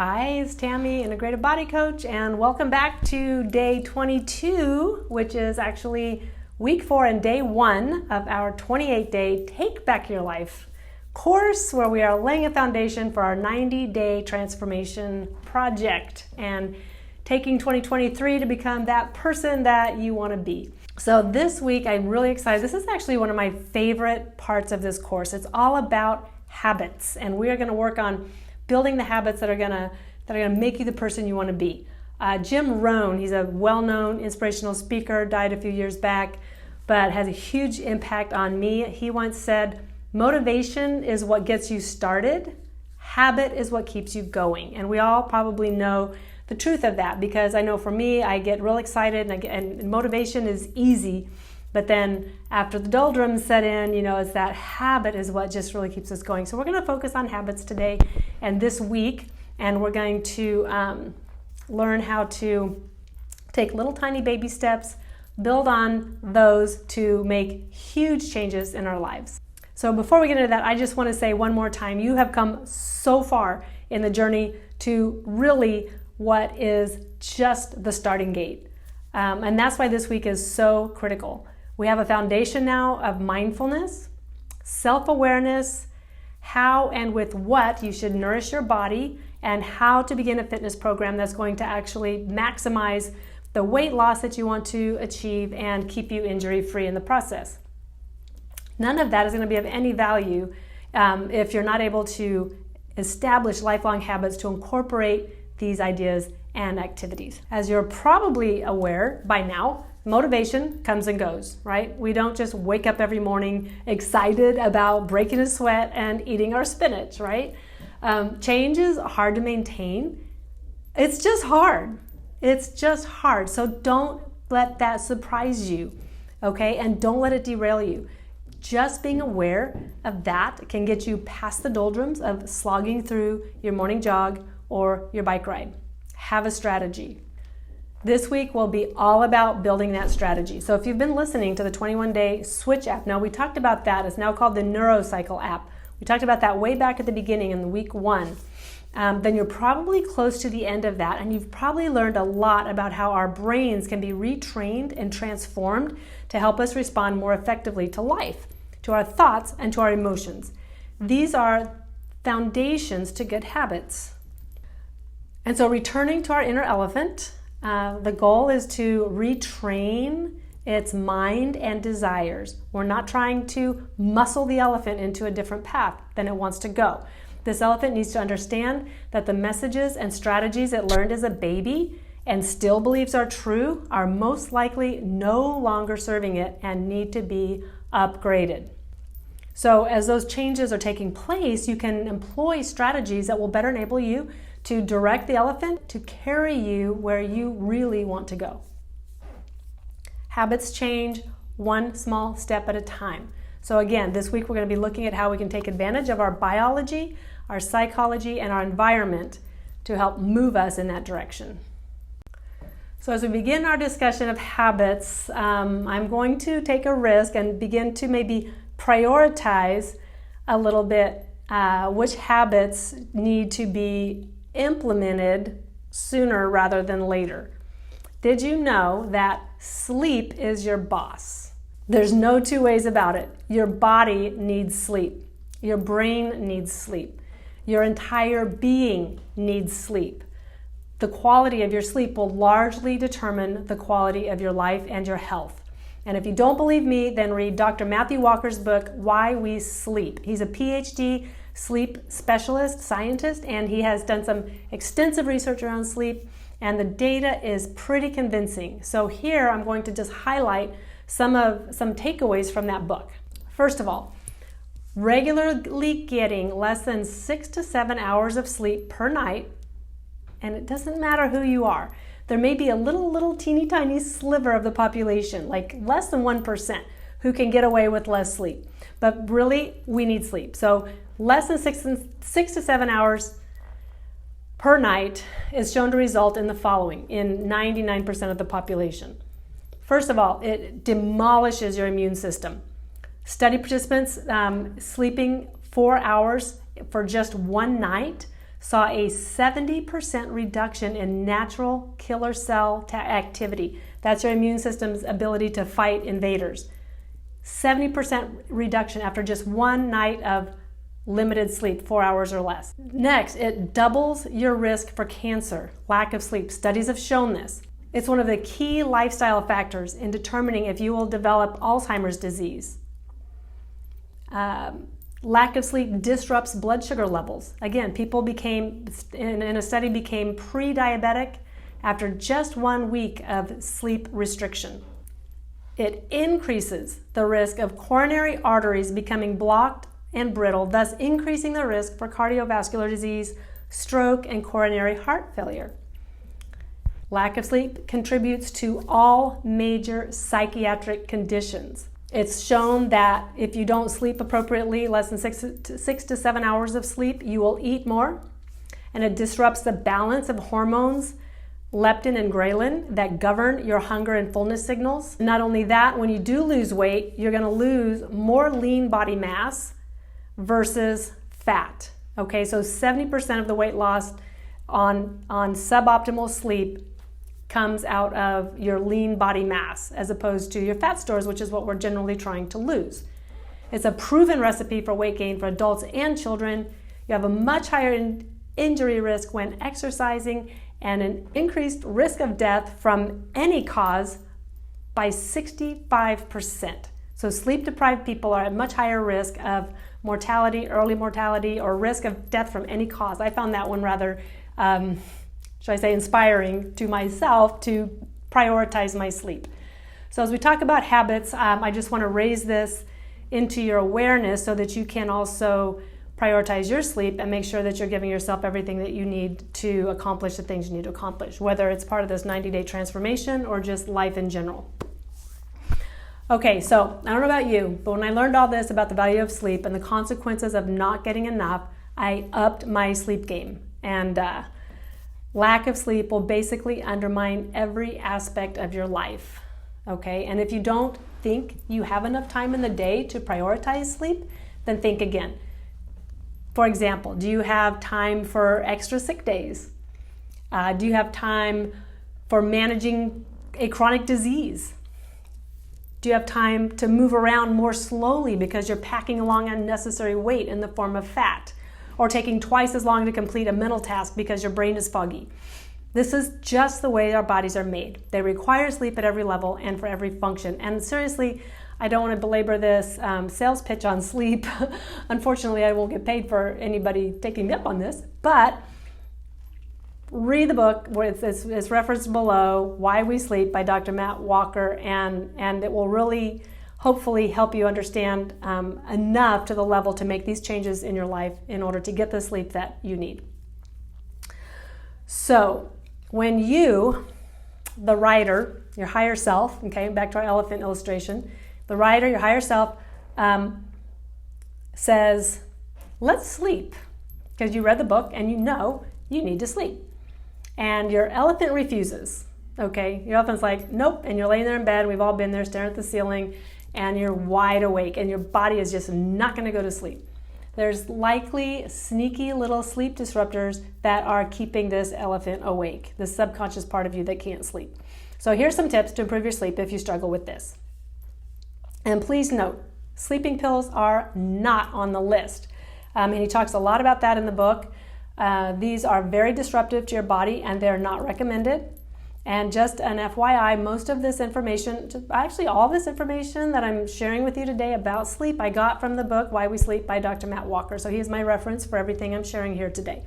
Hi, it's Tammy, Integrative Body Coach, and welcome back to day 22, which is actually week 4 and day 1 of our 28-day Take Back Your Life course, where we are laying a foundation for our 90-day transformation project and taking 2023 to become that person that you want to be. So this week, I'm really excited. This is actually one of my favorite parts of this course. It's all about habits, and we are going to work on building the habits that are gonna make you the person you want to be. Jim Rohn, he's a well-known inspirational speaker, died a few years back, but has a huge impact on me. He once said, motivation is what gets you started, habit is what keeps you going. And we all probably know the truth of that, because I know for me, I get real excited and motivation is easy. But then after the doldrums set in, it's that habit is what just really keeps us going. So we're going to focus on habits today and this week, and we're going to learn how to take little tiny baby steps, build on those to make huge changes in our lives. So before we get into that, I just want to say one more time, you have come so far in the journey to really what is just the starting gate. And that's why this week is so critical. We have a foundation now of mindfulness, self-awareness, how and with what you should nourish your body, and how to begin a fitness program that's going to actually maximize the weight loss that you want to achieve and keep you injury-free in the process. None of that is going to be of any value if you're not able to establish lifelong habits to incorporate these ideas and activities. As you're probably aware by now, motivation comes and goes, right? We don't just wake up every morning excited about breaking a sweat and eating our spinach, right? Change is hard to maintain. It's just hard. It's just hard. So don't let that surprise you, okay? And don't let it derail you. Just being aware of that can get you past the doldrums of slogging through your morning jog or your bike ride. Have a strategy. This week will be all about building that strategy. So if you've been listening to the 21-day Switch app, now we talked about that. It's now called the Neurocycle app. We talked about that way back at the beginning in week 1. Then you're probably close to the end of that, and you've probably learned a lot about how our brains can be retrained and transformed to help us respond more effectively to life, to our thoughts, and to our emotions. These are foundations to good habits. And so returning to our inner elephant, the goal is to retrain its mind and desires. We're not trying to muscle the elephant into a different path than it wants to go. This elephant needs to understand that the messages and strategies it learned as a baby and still believes are true are most likely no longer serving it and need to be upgraded. So as those changes are taking place, you can employ strategies that will better enable you to direct the elephant to carry you where you really want to go. Habits change one small step at a time. So again, this week we're going to be looking at how we can take advantage of our biology, our psychology, and our environment to help move us in that direction. So as we begin our discussion of habits, I'm going to take a risk and begin to maybe prioritize a little bit which habits need to be implemented sooner rather than later. Did you know that sleep is your boss? There's no two ways about it. Your body needs sleep. Your brain needs sleep. Your entire being needs sleep. The quality of your sleep will largely determine the quality of your life and your health. And if you don't believe me, then read Dr. Matthew Walker's book, Why We Sleep. He's a PhD sleep specialist, scientist, and he has done some extensive research around sleep, and the data is pretty convincing. So here I'm going to just highlight some takeaways from that book. First of all, regularly getting less than 6 to 7 hours of sleep per night, and it doesn't matter who you are. There may be a little teeny tiny sliver of the population, like less than 1%, who can get away with less sleep. But really, we need sleep. So less than 6 to 7 hours per night is shown to result in the following in 99% of the population. First of all, it demolishes your immune system. Study participants sleeping 4 hours for just one night saw a 70% reduction in natural killer cell activity. That's your immune system's ability to fight invaders. 70% reduction after just one night of limited sleep, 4 hours or less. Next, it doubles your risk for cancer, lack of sleep. Studies have shown this. It's one of the key lifestyle factors in determining if you will develop Alzheimer's disease. Lack of sleep disrupts blood sugar levels. Again, people in a study became pre-diabetic after just 1 week of sleep restriction. It increases the risk of coronary arteries becoming blocked and brittle, thus increasing the risk for cardiovascular disease, stroke, and coronary heart failure. Lack of sleep contributes to all major psychiatric conditions. It's shown that if you don't sleep appropriately, less than 6 to 7 hours of sleep, you will eat more, and it disrupts the balance of hormones, leptin and ghrelin, that govern your hunger and fullness signals. Not only that, when you do lose weight, you're going to lose more lean body mass versus fat. Okay, so 70% of the weight loss on suboptimal sleep comes out of your lean body mass as opposed to your fat stores, which is what we're generally trying to lose. It's a proven recipe for weight gain for adults and children. You have a much higher injury risk when exercising and an increased risk of death from any cause by 65%. So sleep-deprived people are at much higher risk of mortality, early mortality, or risk of death from any cause. I found that one rather should I say, inspiring to myself to prioritize my sleep. So as we talk about habits, I just want to raise this into your awareness so that you can also prioritize your sleep and make sure that you're giving yourself everything that you need to accomplish the things you need to accomplish, whether it's part of this 90-day transformation or just life in general. Okay, so I don't know about you, but when I learned all this about the value of sleep and the consequences of not getting enough, I upped my sleep game. And lack of sleep will basically undermine every aspect of your life, okay? And if you don't think you have enough time in the day to prioritize sleep, then think again. For example, do you have time for extra sick days? Do you have time for managing a chronic disease? Do you have time to move around more slowly because you're packing along unnecessary weight in the form of fat? Or taking twice as long to complete a mental task because your brain is foggy. This is just the way our bodies are made. They require sleep at every level and for every function. And seriously, I don't want to belabor this sales pitch on sleep. Unfortunately, I won't get paid for anybody taking me up on this. But read the book, it's referenced below, Why We Sleep by Dr. Matt Walker, and it will really hopefully help you understand enough to the level to make these changes in your life in order to get the sleep that you need. So when you, the writer, your higher self, okay, back to our elephant illustration, the writer, your higher self, says, let's sleep, because you read the book and you know you need to sleep. And your elephant refuses, okay? Your elephant's like, nope, and you're laying there in bed, we've all been there staring at the ceiling, and you're wide awake and your body is just not going to go to sleep. There's likely sneaky little sleep disruptors that are keeping this elephant awake, the subconscious part of you that can't sleep. So here's some tips to improve your sleep if you struggle with this. And please note, sleeping pills are not on the list. And he talks a lot about that in the book. These are very disruptive to your body and they're not recommended. And just an FYI, most of this information, actually all this information that I'm sharing with you today about sleep, I got from the book Why We Sleep by Dr. Matt Walker. So he's my reference for everything I'm sharing here today.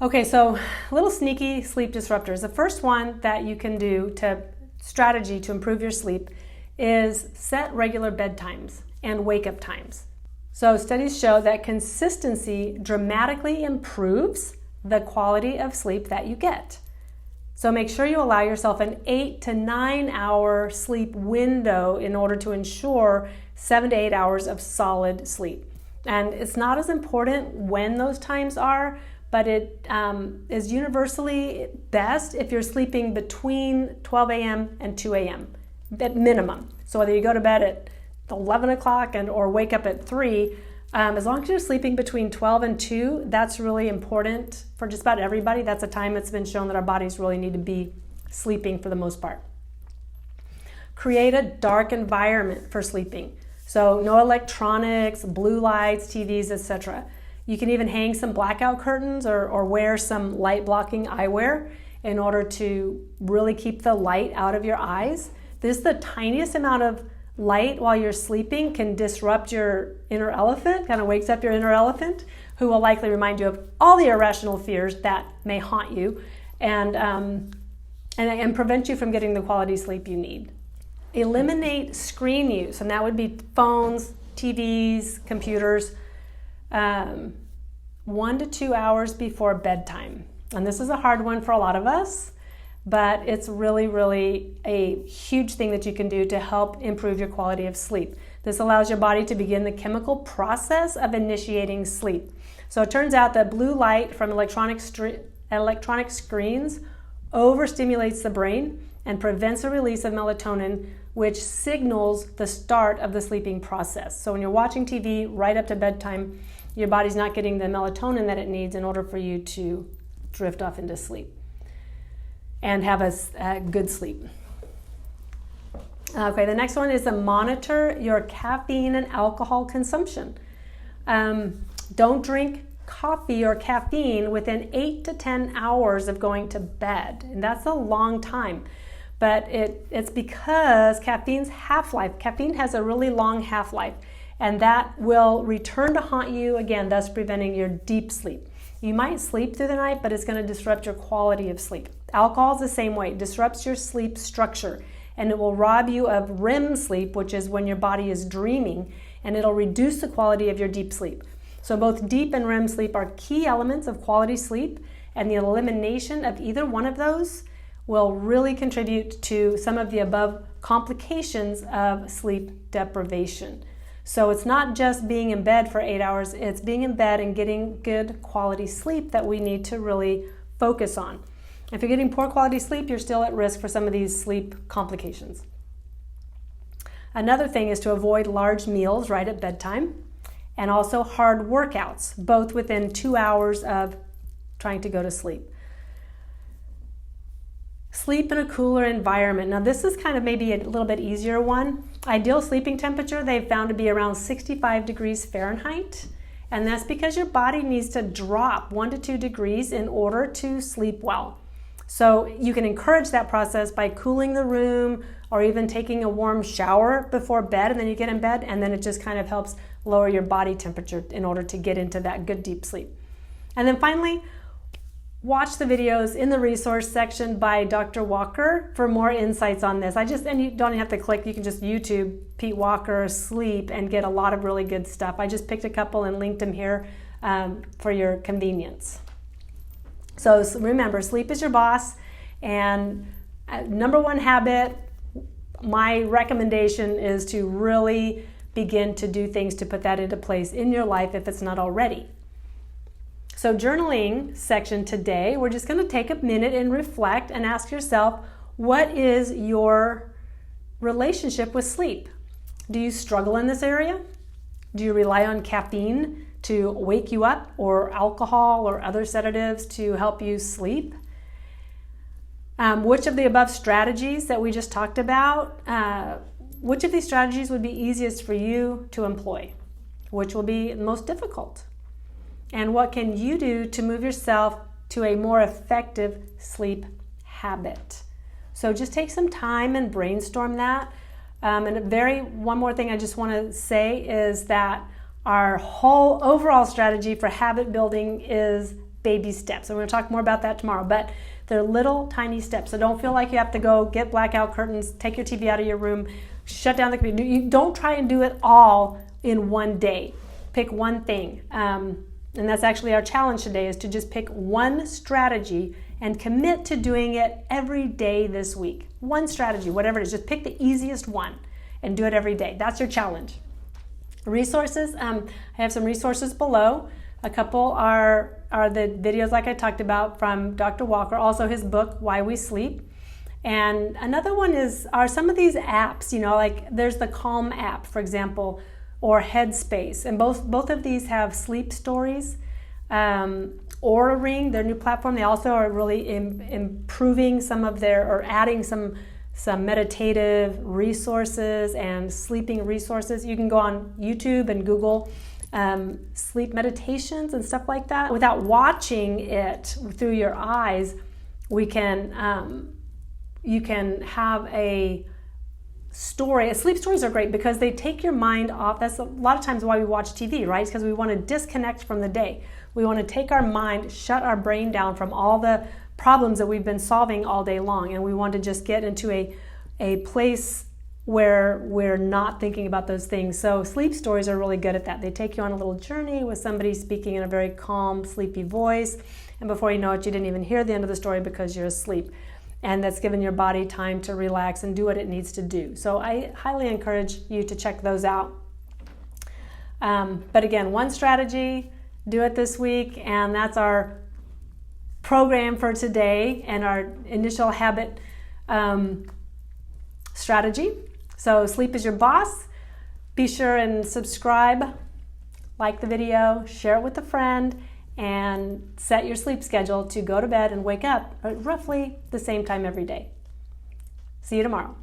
Okay, so little sneaky sleep disruptors. The first one that you can do strategy to improve your sleep is set regular bedtimes and wake-up times. So studies show that consistency dramatically improves the quality of sleep that you get. So make sure you allow yourself an 8 to 9 hour sleep window in order to ensure 7 to 8 hours of solid sleep. And it's not as important when those times are, but it is universally best if you're sleeping between 12 a.m. and 2 a.m. at minimum. So whether you go to bed at 11 o'clock or wake up at 3, As long as you're sleeping between 12 and 2, that's really important for just about everybody. That's a time it's been shown that our bodies really need to be sleeping for the most part. Create a dark environment for sleeping. So no electronics, blue lights, TVs, etc. You can even hang some blackout curtains or wear some light blocking eyewear in order to really keep the light out of your eyes. This is the tiniest amount of light while you're sleeping can disrupt your inner elephant, kind of wakes up your inner elephant, who will likely remind you of all the irrational fears that may haunt you and prevent you from getting the quality sleep you need. Eliminate screen use, and that would be phones, TVs, computers, 1 to 2 hours before bedtime. And this is a hard one for a lot of us, but it's really, really a huge thing that you can do to help improve your quality of sleep. This allows your body to begin the chemical process of initiating sleep. So it turns out that blue light from electronic screens overstimulates the brain and prevents the release of melatonin, which signals the start of the sleeping process. So when you're watching TV right up to bedtime, your body's not getting the melatonin that it needs in order for you to drift off into sleep and have a good sleep. Okay, the next one is to monitor your caffeine and alcohol consumption. Don't drink coffee or caffeine within 8 to 10 hours of going to bed. And that's a long time. But it's because caffeine has a really long half-life, and that will return to haunt you again, thus preventing your deep sleep. You might sleep through the night, but it's going to disrupt your quality of sleep. Alcohol is the same way. It disrupts your sleep structure, and it will rob you of REM sleep, which is when your body is dreaming, and it'll reduce the quality of your deep sleep. So both deep and REM sleep are key elements of quality sleep, and the elimination of either one of those will really contribute to some of the above complications of sleep deprivation. So it's not just being in bed for 8 hours, it's being in bed and getting good quality sleep that we need to really focus on. If you're getting poor quality sleep, you're still at risk for some of these sleep complications. Another thing is to avoid large meals right at bedtime, and also hard workouts, both within 2 hours of trying to go to sleep. Sleep in a cooler environment. Now this is kind of maybe a little bit easier one. Ideal sleeping temperature they've found to be around 65 degrees Fahrenheit. And that's because your body needs to drop 1 to 2 degrees in order to sleep well. So you can encourage that process by cooling the room or even taking a warm shower before bed, and then you get in bed, and then it just kind of helps lower your body temperature in order to get into that good deep sleep. And then finally, watch the videos in the resource section by Dr. Walker for more insights on this. And you don't even have to click, you can just YouTube Pete Walker sleep and get a lot of really good stuff. I just picked a couple and linked them here for your convenience. So remember, sleep is your boss, and number one habit, my recommendation is to really begin to do things to put that into place in your life if it's not already. So journaling section today, we're just going to take a minute and reflect and ask yourself, what is your relationship with sleep? Do you struggle in this area? Do you rely on caffeine to wake you up, or alcohol or other sedatives to help you sleep? Which of the above strategies that we just talked about, which of these strategies would be easiest for you to employ? Which will be most difficult? And what can you do to move yourself to a more effective sleep habit? So just take some time and brainstorm that. One more thing I just want to say is that our whole overall strategy for habit building is baby steps. And we're going to talk more about that tomorrow, but they're little tiny steps. So don't feel like you have to go get blackout curtains, take your TV out of your room, shut down the computer. You don't try and do it all in one day. Pick one thing. And that's actually our challenge today, is to just pick one strategy and commit to doing it every day this week. One strategy, whatever it is, just pick the easiest one and do it every day. That's your challenge. Resources, I have some resources below. A couple are the videos like I talked about from Dr. Walker, also his book, Why We Sleep. And another one are some of these apps, like there's the Calm app, for example, or Headspace. And both of these have sleep stories. Oura Ring, their new platform, they also are really improving some of their, or adding some meditative resources and sleeping resources. You can go on YouTube and Google sleep meditations and stuff like that. Without watching it through your eyes, you can have a story. Sleep stories are great because they take your mind off. That's a lot of times why we watch TV, right? It's because we want to disconnect from the day. We want to take our mind, shut our brain down from all the problems that we've been solving all day long, and we want to just get into a place where we're not thinking about those things. So sleep stories are really good at that. They take you on a little journey with somebody speaking in a very calm, sleepy voice, and before you know it, you didn't even hear the end of the story because you're asleep. And that's given your body time to relax and do what it needs to do. So I highly encourage you to check those out. But again, one strategy, do it this week, and that's our program for today and our initial habit strategy. So sleep is your boss. Be sure and subscribe, like the video, share it with a friend, and set your sleep schedule to go to bed and wake up at roughly the same time every day. See you tomorrow.